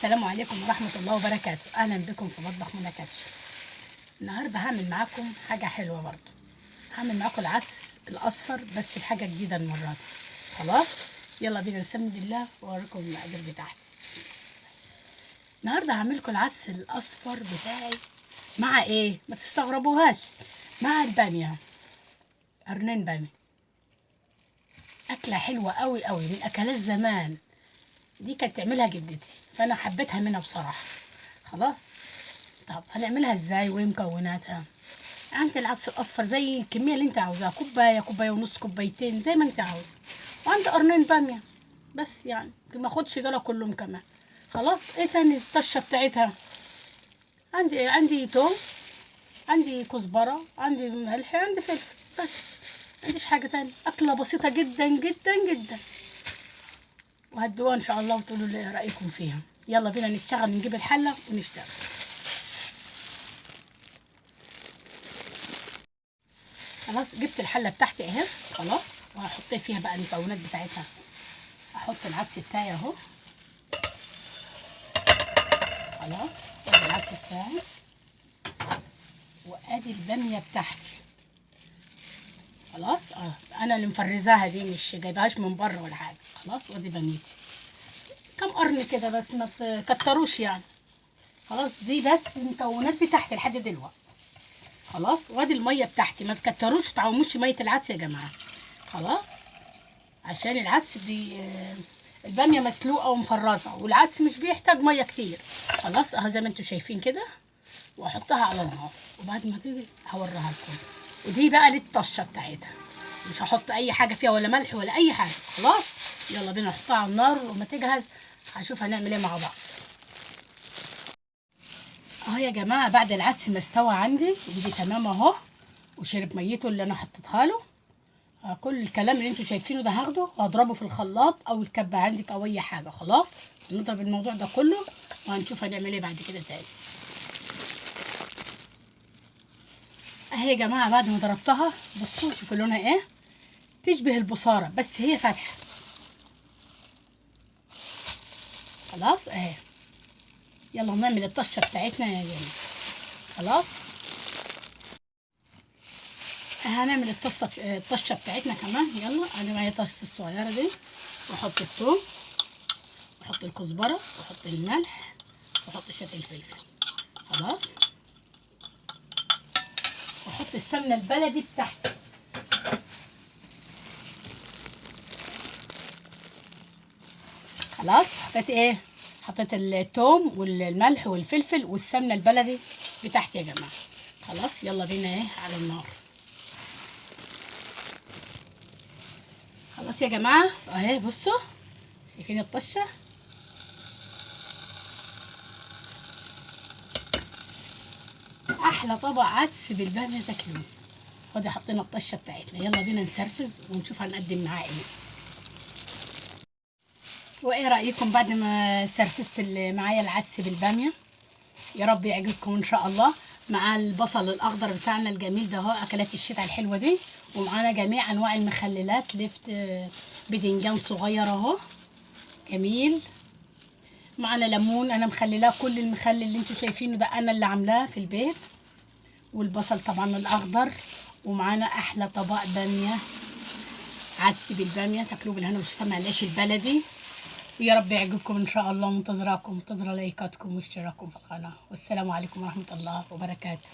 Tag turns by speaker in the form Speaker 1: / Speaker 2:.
Speaker 1: السلام عليكم ورحمة الله وبركاته. أهلا بكم في مطبخ منى كاتش. النهاردة هعمل معاكم حاجة حلوة برضو. هعمل معاكم العدس الأصفر بس بحاجة جديدة المرة دي. خلاص يلا بينا نسمي الله وأوريكم المقادير بتاعتي. النهاردة هعمل لكم العدس الأصفر بتاعي مع إيه؟ ما تستغربوهاش، مع البامية، قرنين بامية. أكلة حلوة قوي قوي من أكلات زمان، دي كانت تعملها جدتي فأنا حبيتها منها بصراحة. خلاص طب هنعملها ازاي وايه مكوناتها؟ عندك العدس الاصفر زي الكميه اللي انت عاوزاها، كوبايه، كوبايه ونص، كوبايتين، زي ما انت عاوزه. وعندي قرنين باميه بس، يعني ما اخدش دول كلهم كمان. خلاص ايه تاني الطشه بتاعتها؟ عندي توم، عندي كزبره، عندي ملح، عندي فلفل بس. ما عنديش حاجه تاني. اكله بسيطه جدا جدا جدا، وهتدوها ان شاء الله وتقولوا لي رايكم فيها. يلا بينا نشتغل، نجيب الحله ونشتغل. خلاص جبت الحله بتاعتي اهي. خلاص وهحط فيها بقى المكونات بتاعتها. احط العدس بتاعي اهو. خلاص ادي العدس بتاعي، وادي الباميه بتاعتي. خلاص انا اللي مفرزاها دي، مش جايبهاش من بره ولا حاجه. خلاص وادي باميتي، كم قرن كده بس ما تكتروش يعني. خلاص دي بس المكونات بتاعتي لحد دلوقتي. خلاص وادي الميه بتاعتي، ما تكتروش، تعوموش ميه العدس يا جماعه. خلاص عشان العدس الباميه مسلوقه ومفرزه، والعدس مش بيحتاج ميه كتير. خلاص اهو زي ما انتم شايفين كده، واحطها على النار وبعد ما تيجي هوريها لكم. ودي بقى للطشه بتاعتها، مش هحط اي حاجه فيها ولا ملح ولا اي حاجه. خلاص يلا بينا نحطها على النار، وما تجهز هشوف هنعمل ايه مع بعض. اهو يا جماعه بعد العدس ما استوى عندي ودي تمام اهو، وشرب ميته اللي انا حطيتها له. كل الكلام اللي انتوا شايفينه ده هاخده وهضربه في الخلاط او الكبه عندك او اي حاجه. خلاص نضرب الموضوع ده كله وهنشوف هنعمل ايه بعد كده تاني. اهي يا جماعه بعد ما ضربتها بصوا شوفوا لونها ايه، تشبه البصاره بس هي فاتحه. خلاص اهي يلا نعمل الطشه بتاعتنا يا جماعه. خلاص هنعمل الطشه بتاعتنا كمان. يلا انا معايا طاسه الصغيره دي، واحط الثوم، واحط الكزبره، واحط الملح، واحط شويه الفلفل. خلاص واحط السمنه البلدي بتاعتي. خلاص حطيت ايه، حطيت الثوم والملح والفلفل والسمنه البلدي بتاعتي يا جماعه. خلاص يلا بينا ايه على النار. خلاص يا جماعه اهي بصوا شايفين الطشه، احلى طبق عدس بالباميه تاكلوه. خدي حطينا الطشه بتاعتنا، يلا بينا نسرفز ونشوف هنقدم معاه ايه. وايه رايكم بعد ما سرفزت اللي معايا العدس بالباميه؟ يا رب يعجبكم ان شاء الله. مع البصل الاخضر بتاعنا الجميل ده اهو، اكلات الشتاء الحلوه دي. ومعانا جميع انواع المخللات، لفت بدنجان صغير اهو جميل. معانا ليمون، انا مخللاه كل المخلل اللي انتوا شايفينه ده انا اللي عاملاه في البيت. والبصل طبعا الاخضر. ومعانا احلى طبق باميه، عدس بالباميه، تاكلوه بالهنا والشفا مع العيش البلدي. ويا رب يعجبكم ان شاء الله. منتظراكم، منتظره لايكاتكم واشتراككم في القناه. والسلام عليكم ورحمه الله وبركاته.